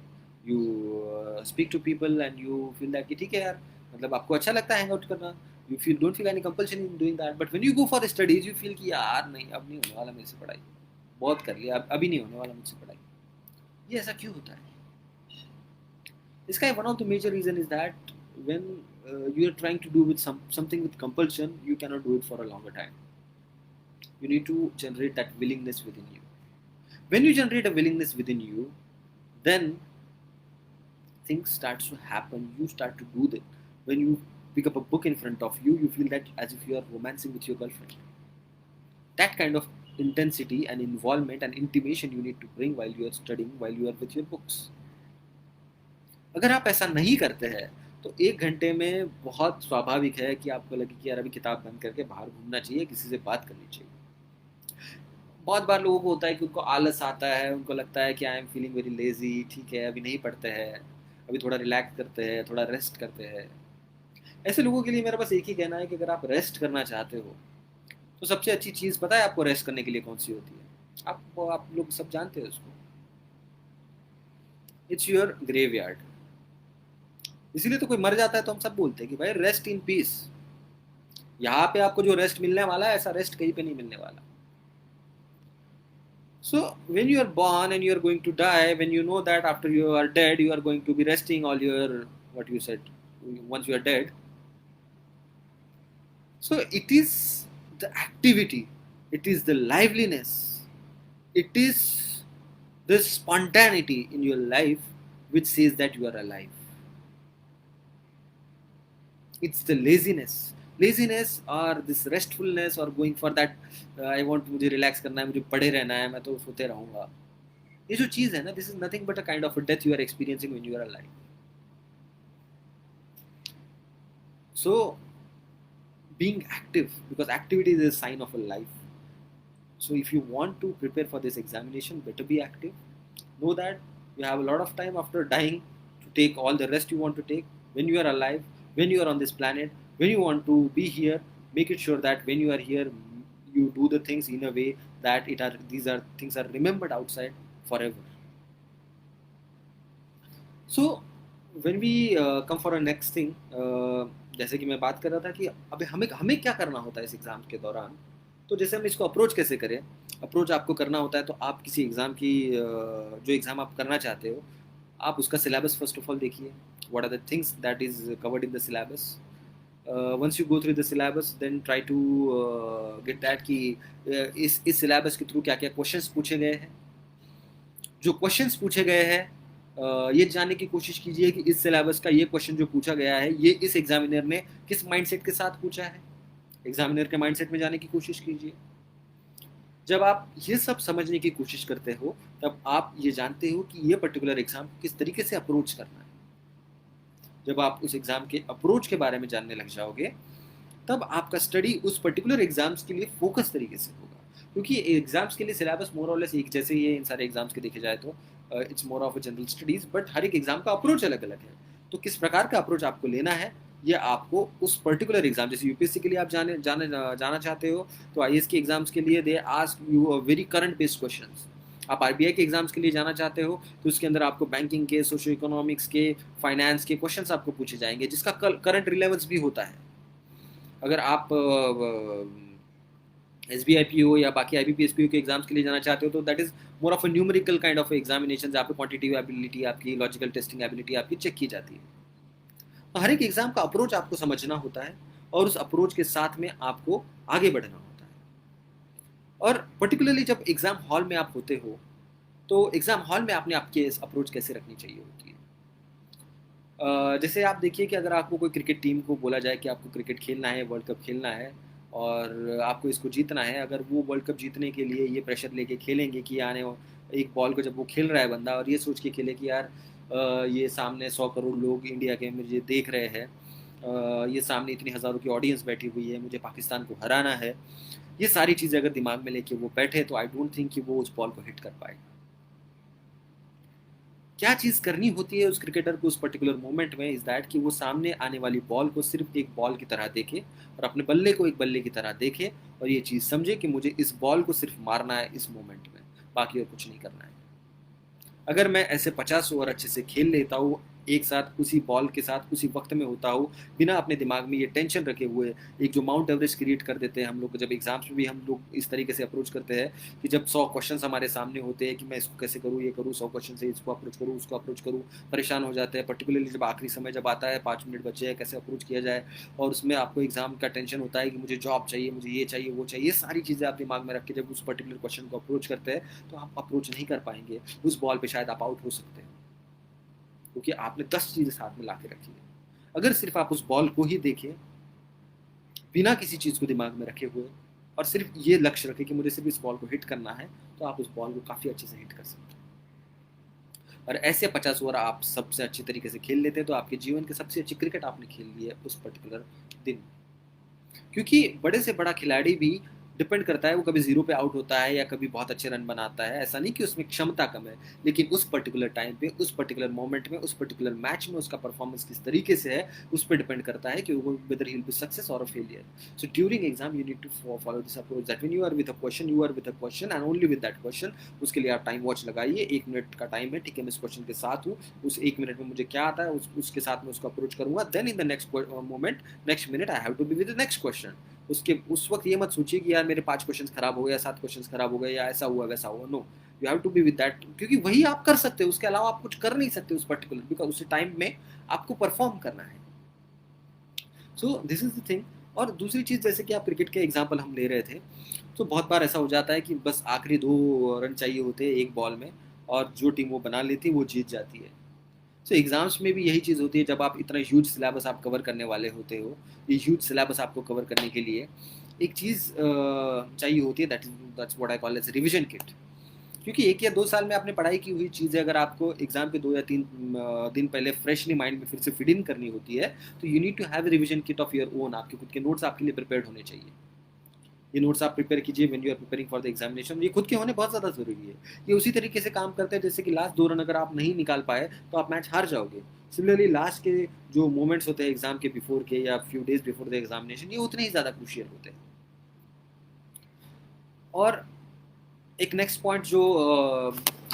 You speak to people and you feel that कि ठीक है यार, मतलब आपको अच्छा लगता है हैंग आउट करना, you feel don't feel any compulsion in doing that. But when you go for studies you feel कि यार नहीं, अब नहीं होने वाला मेरे से पढ़ाई, बहुत कर लिया, अब अभी नहीं होने वाला मुझसे पढ़ाई। ये ऐसा क्यों होता है? इसका one of the major reason is that when you are trying to do with something with compulsion, you cannot do it for a longer time. You need to generate that willingness within you. When you generate a willingness within you, then things starts to happen, you start to do that. When you pick up a book in front of you, you feel that as if you are romancing with your girlfriend. That kind of intensity and involvement and intimation you need to bring while you are studying, while you are with your books. अगर आप ऐसा नहीं करते हैं तो 1 घंटे में बहुत स्वाभाविक है कि आपको लगे कि यार अभी किताब बंद करके बाहर घूमना चाहिए, किसी से बात करनी चाहिए। बहुत बार लोगों को होता है कि उनको आलस आता है, उनको लगता है कि I am feeling very lazy, ठीक है अभी नहीं पढ़ते हैं, अभी थोड़ा रिलैक्स करते हैं, थोड़ा रेस्ट करते हैं। ऐसे लोगों के लिए मेरा बस एक ही कहना है कि अगर आप रेस्ट करना चाहते हो तो सबसे अच्छी चीज़ पता है आपको रेस्ट करने के लिए कौन सी होती है? आप लोग सब जानते हो उसको, इट्स योर ग्रेवयार्ड। इसीलिए तो कोई मर जाता है तो हम सब बोलते हैं कि भाई रेस्ट इन पीस। यहाँ पे आपको जो रेस्ट मिलने वाला है ऐसा रेस्ट कहीं पे नहीं मिलने वाला। So when you are born and you are going to die, when you know that after you are dead you are going to be resting all your, what you said, once you are dead. So it is the activity, it is the liveliness, it is the spontaneity in your life which says that you are alive. It's the laziness or this restfulness or going for that I want, मुझे relax करना है, मुझे पढ़े रहना है, मैं तो सोते रहूँगा, ये जो चीज़ है ना, this is nothing but a kind of a death you are experiencing when you are alive. So being active, because activity is a sign of a life. So if you want to prepare for this examination, better be active. Know that you have a lot of time after dying to take all the rest you want to take. When you are alive, when you are on this planet, when you want to be here, make it sure that when you are here, you do the things in a way that these are things are remembered outside forever. So when we come for a next thing, जैसे कि मैं बात कर रहा था कि अबे हमें हमें क्या करना होता है इस एग्ज़ाम के दौरान। तो जैसे हम इसको अप्रोच कैसे करें? अप्रोच आपको करना होता है तो आप किसी एग्ज़ाम की जो एग्ज़ाम आप करना चाहते हो, आप उसका सिलेबस फर्स्ट ऑफ ऑल देखिए। What are the things that is covered in the syllabus. Once you go through the syllabus then try to get that कि इस सिलेबस के थ्रू क्या-क्या क्वेश्चंस पूछे गए हैं। जो क्वेश्चंस पूछे गए हैं ये जानने की कोशिश कीजिए कि इस सिलेबस का ये क्वेश्चन जो पूछा गया है, ये इस एग्जामिनर ने किस माइंडसेट के साथ पूछा है। एग्जामिनर के माइंडसेट में जाने की कोशिश कीजिए। जब आप ये सब समझने की कोशिश करते हो, तब आप ये जानते हो कि ये पर्टिकुलर एग्जाम किस तरीके से अप्रोच करना है। जब आप उस एग्जाम के अप्रोच के बारे में जानने लग जाओगे, तब आपका स्टडी उस पर्टिकुलर एग्जाम्स के लिए फोकस तरीके से होगा। क्योंकि एग्जाम्स के लिए सिलेबस मोर और लेस एक जैसे ही है इन सारे एग्जाम्स के देखे जाए तो it's more of a general studies, but हर एक एग्जाम का अप्रोच अलग अलग है। तो किस प्रकार का अप्रोच आपको लेना है, ये आपको उस पर्टिकुलर एग्जाम, जैसे यूपीएससी के लिए आप जाना चाहते हो, तो आईएएस के एग्जाम्स के लिए they ask you a very current based questions. आप आरबीआई के एग्जाम्स के लिए जाना चाहते हो तो उसके अंदर आपको बैंकिंग के, सोशियो इकोनॉमिक्स के, फाइनेंस के क्वेश्चंस आपको पूछे जाएंगे, जिसका करंट रिलेवेंस भी होता है। अगर आप SBIPO या बाकी IBPSPO के एग्जाम्स के लिए जाना चाहते हो तो that is more of a numerical kind of examination, जहाँ पे क्वांटिटेटिव एबिलिटी आपकी, लॉजिकल टेस्टिंग एबिलिटी आपकी चेक की जाती है। तो हर एक एग्जाम का अप्रोच आपको समझना होता है और उस अप्रोच के साथ में आपको आगे बढ़ना होता है। और पर्टिकुलरली जब एग्जाम हॉल में आप होते हो तो एग्जाम हॉल में आपने आपके अप्रोच कैसे रखनी चाहिए होती है। जैसे आप देखिए कि अगर आपको कोई क्रिकेट टीम को बोला जाए कि आपको क्रिकेट खेलना है, वर्ल्ड कप खेलना है और आपको इसको जीतना है, अगर वो वर्ल्ड कप जीतने के लिए ये प्रेशर लेके खेलेंगे कि एक बॉल को जब वो खेल रहा है बंदा और ये सोच के खेले कि यार ये सामने 100 करोड़ लोग इंडिया के मुझे देख रहे हैं, ये सामने इतनी हज़ारों की ऑडियंस बैठी हुई है, मुझे पाकिस्तान को हराना है, ये सारी चीज़ें अगर दिमाग में लेके वो बैठे तो आई डोंट थिंक कि वो उस बॉल को हिट कर पाएगा। क्या चीज़ करनी होती है उस क्रिकेटर को उस पर्टिकुलर मोमेंट में इज़ दैट कि वो सामने आने वाली बॉल को सिर्फ एक बॉल की तरह देखे और अपने बल्ले को एक बल्ले की तरह देखे और ये चीज़ समझे कि मुझे इस बॉल को सिर्फ मारना है इस मोमेंट में, बाकी और कुछ नहीं करना है। अगर मैं ऐसे 50 ओवर अच्छे से खेल लेता हूँ, एक साथ उसी बॉल के साथ उसी वक्त में होता हूँ, बिना अपने दिमाग में ये टेंशन रखे हुए, एक जो माउंट एवरेस्ट क्रिएट कर देते हैं हम लोग, जब एग्जाम्स में भी हम लोग इस तरीके से अप्रोच करते हैं कि जब 100 क्वेश्चंस हमारे सामने होते हैं कि मैं इसको कैसे करूँ, ये करूँ, 100 क्वेश्चन से इसको अप्रोच करूँ, उसको अप्रोच करूँ, परेशान हो जाते हैं। पर्टिकुलरली जब आखिरी समय जब आता है, 5 मिनट बचे हैं, कैसे अप्रोच किया जाए, और उसमें आपको एग्जाम का टेंशन होता है कि मुझे जॉब चाहिए, मुझे ये चाहिए, वो चाहिए, ये सारी चीज़ें आप दिमाग में रख के जब उस पर्टिकुलर क्वेश्चन को अप्रोच करते हैं तो आप अप्रोच नहीं कर पाएंगे। उस बॉल पर शायद आप आउट हो सकते हैं क्योंकि आपने 10 चीज़ें साथ में ला के रखी है। अगर सिर्फ आप उस बॉल को ही देखें बिना किसी चीज़ को दिमाग में रखे हुए और सिर्फ ये लक्ष्य रखें कि मुझे सिर्फ इस बॉल को हिट करना है, तो आप उस बॉल को काफ़ी अच्छे से हिट कर सकते हैं। और ऐसे 50 ओवर आप सबसे अच्छे तरीके से खेल लेते हैं तो आपके जीवन की सबसे अच्छी क्रिकेट आपने खेल ली है उस पर्टिकुलर दिन। क्योंकि बड़े से बड़ा खिलाड़ी भी डिपेंड करता है, वो कभी 0 पे आउट होता है या कभी बहुत अच्छे रन बनाता है। ऐसा नहीं कि उसमें क्षमता कम है, लेकिन उस पर्टिकुलर टाइम पे, उस पर्टिकुलर मोमेंट में, उस पर्टिकुलर मैच में उसका परफॉर्मेंस किस तरीके से है, उस पे डिपेंड करता है कि वो whether he will be success और a failure. So during exam you need to follow this approach that when you are with a question, you are with a question and only with that question. उसके लिए आप time watch लगाइए, 1 minute का time है, ठीक है, मैं इस क्वेश्चन के साथ हूँ, उस 1 मिनट में मुझे क्या आता है उसके साथ मैं उसको अप्रोच करूंगा। Then in the next moment, next minute I have to be with the next question. उस वक्त ये मत सोचिए कि यार मेरे 5 क्वेश्चंस खराब हो गए या 7 क्वेश्चंस खराब हो गए या ऐसा हुआ वैसा हुआ। No, you have to be with that, क्योंकि वही आप कर सकते हो, उसके अलावा आप कुछ कर नहीं सकते उस पर्टिकुलर, बिकॉज उस टाइम में आपको परफॉर्म करना है। So this is the thing. और दूसरी चीज़, जैसे कि आप क्रिकेट के एग्जाम्पल हम ले रहे थे, तो बहुत बार ऐसा हो जाता है कि बस आखिरी 2 रन चाहिए होते हैं एक बॉल में और जो टीम वो बना लेती है वो जीत जाती है। सो एग्जाम्स में भी यही चीज़ होती है। जब आप इतना ह्यूज सिलेबस आप कवर करने वाले होते हो, ये ह्यूज सिलेबस आपको कवर करने के लिए एक चीज़ चाहिए होती है, that's what I call as revision kit. क्योंकि 1 या 2 साल में आपने पढ़ाई की हुई चीज़ें अगर आपको एग्ज़ाम के 2 या 3 दिन पहले फ्रेशली माइंड में फिर से फीड इन करनी होती है, तो you need to have a revision kit of your own. आपके खुद के नोट्स आपके लिए प्रिपेयर्ड होने चाहिए। ये नोट्स आप प्रिपेयर कीजिए when you are preparing for the examination. ये खुद के होने बहुत ज़्यादा ज़रूरी है। ये उसी तरीके से काम करते हैं जैसे कि लास्ट 2 रन अगर आप नहीं निकाल पाए, तो आप मैच हार जाओगे। सिमिलरली लास्ट के जो मोमेंट्स होते हैं एग्ज़ाम के बिफोर के या few days before the examination, ये उतने ही ज़्यादा क्रूशियल होते हैं। और एक नेक्स्ट पॉइंट जो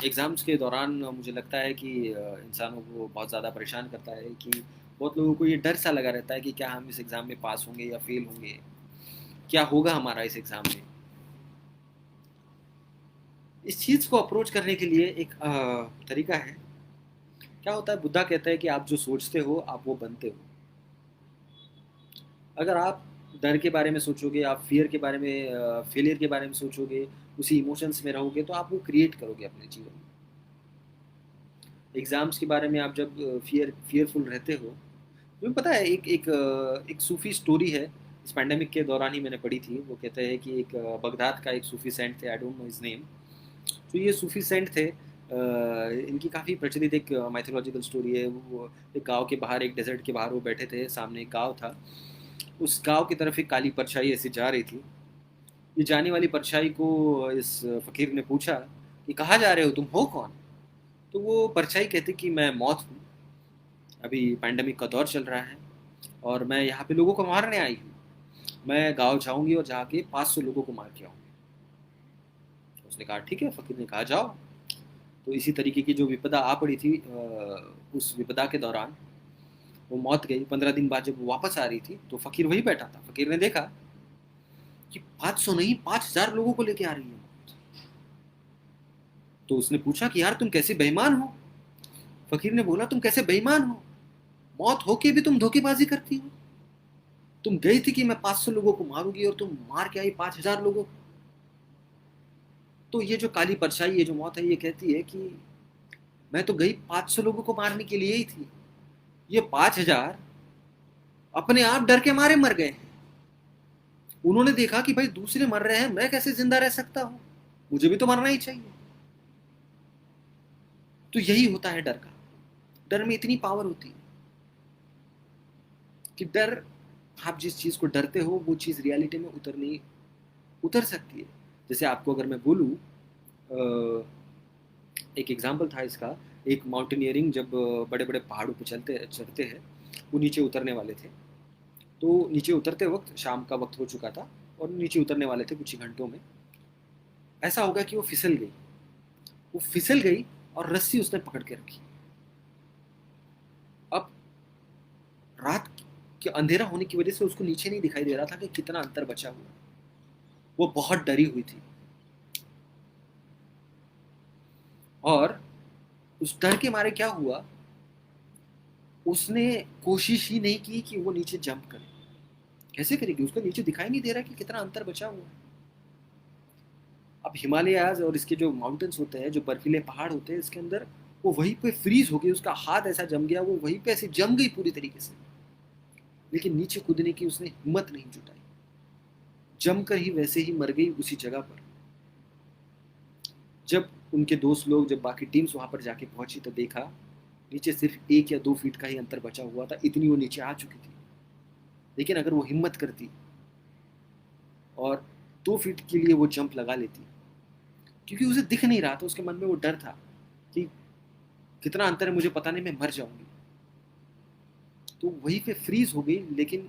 एग्ज़ाम्स के दौरान मुझे लगता है कि इंसानों को बहुत ज़्यादा परेशान करता है कि बहुत लोगों को ये डर सा लगा रहता है कि क्या हम इस एग्ज़ाम में पास होंगे या फेल होंगे? क्या होगा हमारा इस एग्ज़ाम में? इस चीज़ को अप्रोच करने के लिए एक तरीका है। क्या होता है, बुद्धा कहता है कि आप जो सोचते हो आप वो बनते हो। अगर आप डर के बारे में सोचोगे, आप फ़ियर के बारे में फेलियर के बारे में सोचोगे, उसी इमोशंस में रहोगे, तो आप वो क्रिएट करोगे अपने जीवन में। एग्ज़ाम्स के बारे में आप जब फ़ियरफुल रहते हो, तुम्हें पता है एक सूफ़ी स्टोरी है, इस पैंडेमिक के दौरान ही मैंने पढ़ी थी। वो कहते हैं कि एक बगदाद का एक सूफ़ी सेंट थे, I don't know his name. तो ये सूफ़ी सेंट थे, इनकी काफ़ी प्रचलित एक माइथोलॉजिकल स्टोरी है। वो एक गाँव के बाहर, एक डेज़र्ट के बाहर वो बैठे थे, सामने एक गाँव था। उस गाँव की तरफ एक काली परछाई ऐसे जा रही थी। ये जाने वाली परछाई को इस फ़कीर ने पूछा कि कहाँ जा रहे हो, तुम हो कौन? तो वो परछाई कहती कि मैं मौत हूँ, अभी पैंडेमिक का दौर चल रहा है और मैं यहाँ पे लोगों को मारने आई हूँ। मैं गाँव जाऊँगी और जाके 500 लोगों को मार के आऊँगी। उसने कहा ठीक है, फ़कीर ने कहा जाओ। तो इसी तरीके की जो विपदा आ पड़ी थी, उस विपदा के दौरान वो मौत गई। 15 दिन बाद जब वो वापस आ रही थी तो फ़कीर वहीं बैठा था। फ़कीर ने देखा कि 500 नहीं, 5000 लोगों को लेके आ रही है मौत। तो उसने पूछा कि यार तुम कैसे बेईमान हो? फ़कीर ने बोला तुम कैसे बेईमान हो? मौत होके भी तुम धोखेबाजी करती हो। तुम गई थी कि मैं 500 लोगों को मारूंगी और तुम मार के आई 5000 लोगों को। तो ये जो काली परछाई, ये जो मौत है, ये कहती है कि मैं तो गई 500 लोगों को मारने के लिए ही थी। ये 5000 अपने आप डर के मारे मर गए। उन्होंने देखा कि भाई दूसरे मर रहे हैं, मैं कैसे जिंदा रह सकता हूं, मुझे भी तो मरना ही चाहिए। तो यही होता है डर का। डर में इतनी पावर होती है कि डर, आप जिस चीज को डरते हो वो चीज रियलिटी में उतर सकती है। जैसे आपको अगर मैं बोलूं, एक एग्जाम्पल था इसका। एक माउंटेनियरिंग जब बड़े बड़े पहाड़ों पर चलते चढ़ते हैं, वो नीचे उतरने वाले थे। तो नीचे उतरते वक्त शाम का वक्त हो चुका था और नीचे उतरने वाले थे कुछ ही घंटों में। ऐसा होगा कि वो फिसल गई। वो फिसल गई और रस्सी उसने पकड़ के रखी। अब रात के अंधेरा होने की वजह से उसको नीचे नहीं दिखाई दे रहा था कि कितना अंतर बचा हुआ। वो बहुत डरी हुई थी और उस डर के मारे क्या हुआ, उसने कोशिश ही नहीं की कि वो नीचे जंप करे। कैसे करेगी, उसको नीचे दिखाई नहीं दे रहा कि कितना अंतर बचा हुआ है। अब हिमालयाज और इसके जो माउंटेन्स होते हैं, जो बर्फीले पहाड़ होते हैं, इसके अंदर वो वहीं पे फ्रीज हो गई। उसका हाथ ऐसा जम गया, वो वहीं पे ऐसे जम गई पूरी तरीके से। लेकिन नीचे कूदने की उसने हिम्मत नहीं जुटाई, जमकर ही वैसे ही मर गई उसी जगह पर। जब उनके दोस्त लोग, जब बाकी टीम्स वहां पर जाके पहुंची तो देखा नीचे सिर्फ 1 या 2 फीट का ही अंतर बचा हुआ था, इतनी वो नीचे आ चुकी थी। लेकिन अगर वो हिम्मत करती और 2 फीट के लिए वो जंप लगा लेती, क्योंकि उसे दिख नहीं रहा था, उसके मन में वो डर था कि कितना अंतर है मुझे पता नहीं, मैं मर जाऊंगी। तो वहीं पे फ्रीज हो गई, लेकिन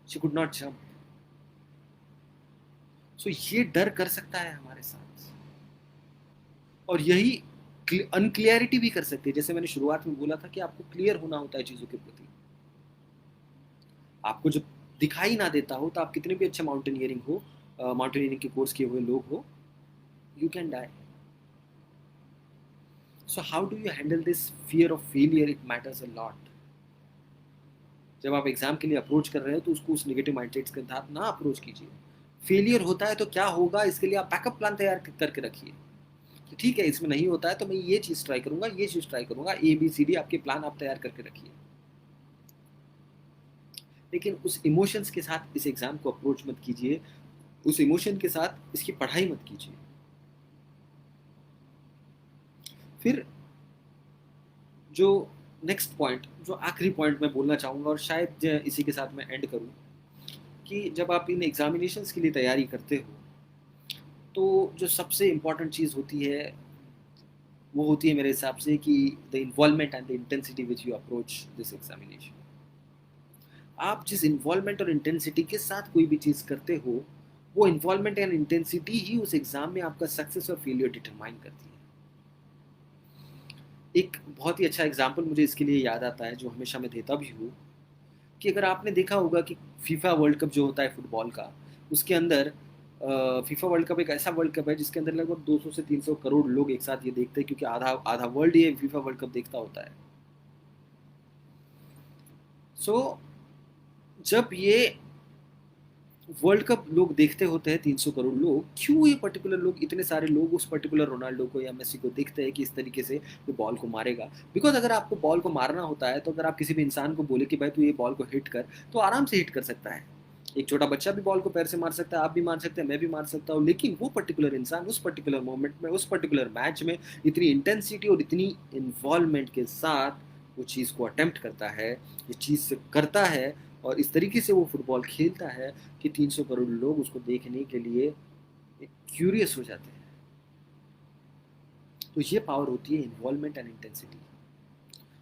शी कुड नॉट जंप। सो ये डर कर सकता है हमारे साथ, और यही अनक्लियरिटी भी कर सकती है। जैसे मैंने शुरुआत में बोला था कि आपको क्लियर होना होता है चीजों के प्रति। आपको जब दिखाई ना देता हो तो आप कितने भी अच्छे माउंटेनियरिंग के कोर्स किए हुए लोग हो, you can die. So how do you handle this fear of failure? It matters a lot. जब आप एग्जाम के लिए अप्रोच कर रहे हो तो उसको उस नेगेटिव माइंडसेट के साथ ना अप्रोच कीजिए। फेलियर होता है तो क्या होगा, इसके लिए आप बैकअप प्लान तैयार करके रखिए कि ठीक है, इसमें नहीं होता है तो मैं ये चीज़ ट्राई करूंगा, ये चीज़ ट्राई करूंगा, ABCD आपके प्लान आप तैयार करके रखिए। लेकिन उस इमोशंस के साथ इस एग्ज़ाम को अप्रोच मत कीजिए, उस इमोशन के साथ इसकी पढ़ाई मत कीजिए। फिर जो नेक्स्ट पॉइंट, जो आखिरी पॉइंट मैं बोलना चाहूँगा और शायद इसी के साथ मैं एंड करूँ, कि जब आप इन एग्जामिनेशंस के लिए तैयारी करते हो तो जो सबसे इम्पॉर्टेंट चीज़ होती है वो होती है मेरे हिसाब से कि the involvement and the intensity which you approach this examination. आप जिस इन्वॉल्वमेंट और इंटेंसिटी के साथ कोई भी चीज़ करते हो, वो इन्वॉल्वमेंट एंड इंटेंसिटी ही उस एग्ज़ाम में आपका सक्सेस और फेलियर डिटरमाइन करती है। एक बहुत ही अच्छा एग्जाम्पल मुझे इसके लिए याद आता है, जो हमेशा मैं देता भी हूँ, कि अगर आपने देखा होगा कि फीफा वर्ल्ड कप जो होता है फुटबॉल का, उसके अंदर फीफा वर्ल्ड कप एक ऐसा वर्ल्ड कप है जिसके अंदर लगभग 200 से 300 करोड़ लोग एक साथ ये देखते हैं, क्योंकि आधा आधा वर्ल्ड ये फीफा वर्ल्ड कप देखता होता है। सो जब ये वर्ल्ड कप लोग देखते होते हैं 300 करोड़ लोग, क्यों ये पर्टिकुलर लोग, इतने सारे लोग उस पर्टिकुलर रोनाल्डो को या मेसी को देखते हैं कि इस तरीके से वो बॉल को मारेगा? बिकॉज अगर आपको बॉल को मारना होता है तो अगर आप किसी भी इंसान को बोले कि भाई तू ये बॉल को हिट कर, तो आराम से हिट कर सकता है। एक छोटा बच्चा भी बॉल को पैर से मार सकता है, आप भी मार सकते हैं, मैं भी मार सकता हूँ, लेकिन वो पर्टिकुलर इंसान उस पर्टिकुलर मोमेंट में, उस पर्टिकुलर मैच में इतनी इंटेंसिटी और इतनी इन्वॉल्वमेंट के साथ वो चीज़ को अटेम्प्ट करता है, ये चीज़ से करता है, और इस तरीके से वो फुटबॉल खेलता है कि 300 करोड़ लोग उसको देखने के लिए क्यूरियस हो जाते हैं। तो ये पावर होती है इन्वॉल्वमेंट एंड इंटेंसिटी।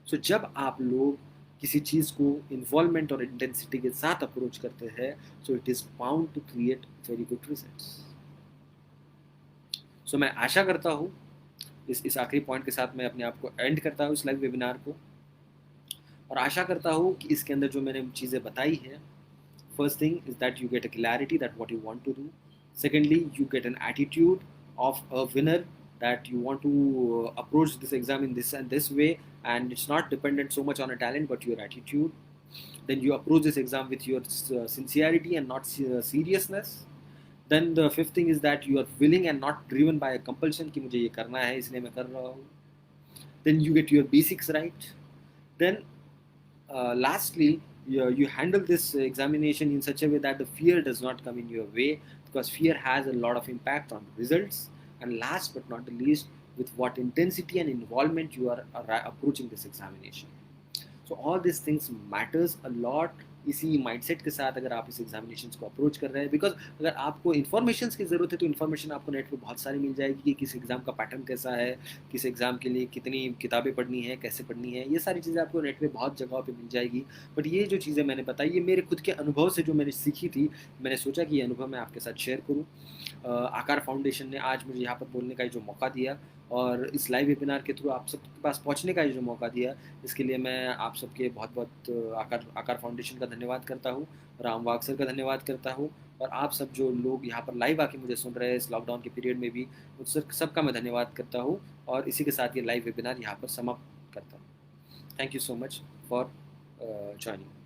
सो जब आप लोग किसी चीज़ को इन्वॉल्वमेंट और इंटेंसिटी के साथ अप्रोच करते हैं, so it is bound to create very good results. So मैं आशा करता हूँ, इस आखिरी पॉइंट के साथ मैं अपने आप को एंड करता हूँ इस लाइव वेबिनार को, और आशा करता हूँ कि इसके अंदर जो मैंने चीज़ें बताई हैं, first thing is that you get a clarity that what you want to do. Secondly, you get an attitude of a winner, that you want to approach this exam in this and this way, and it's not dependent so much on a talent but your attitude. Then you approach this exam with your sincerity and not seriousness. Then the fifth thing is that you are willing and not driven by a compulsion कि मुझे ये करना है इसलिए मैं कर रहा हूँ. Then you get your basics right. Then lastly, you handle this examination in such a way that the fear does not come in your way, because fear has a lot of impact on results. And last but not the least, with what intensity and involvement you are approaching this examination. So all these things matters a lot. इसी mindset के साथ अगर आप इस examination को approach कर रहे हैं, बिकॉज अगर आपको इन्फॉर्मेशन की ज़रूरत है तो इन्फॉर्मेशन आपको नेट पे बहुत सारी मिल जाएगी कि किस एग्ज़ाम का पैटर्न कैसा है, किस एग्ज़ाम के लिए कितनी किताबें पढ़नी है, कैसे पढ़नी है, ये सारी चीज़ें आपको नेट पे बहुत जगह पे मिल जाएगी। बट ये जो चीज़ें मैंने बताई, ये मेरे खुद के अनुभव से जो मैंने सीखी थी, मैंने सोचा कि ये अनुभव मैं आपके साथ शेयर करूँ। आकार फाउंडेशन ने आज मुझे यहाँ पर बोलने का जो मौका दिया, और इस लाइव वेबिनार के थ्रू आप सबके पास पहुँचने का जो मौका दिया, इसके लिए मैं आप सबके बहुत बहुत आकार फाउंडेशन का धन्यवाद करता हूँ, राम वाग सर का धन्यवाद करता हूँ, और आप सब जो लोग यहाँ पर लाइव आके मुझे सुन रहे हैं इस लॉकडाउन के पीरियड में भी, उस सबका मैं धन्यवाद करता हूँ, और इसी के साथ ये लाइव वेबिनार यहाँ पर समाप्त करता हूँ। Thank you so much for joining.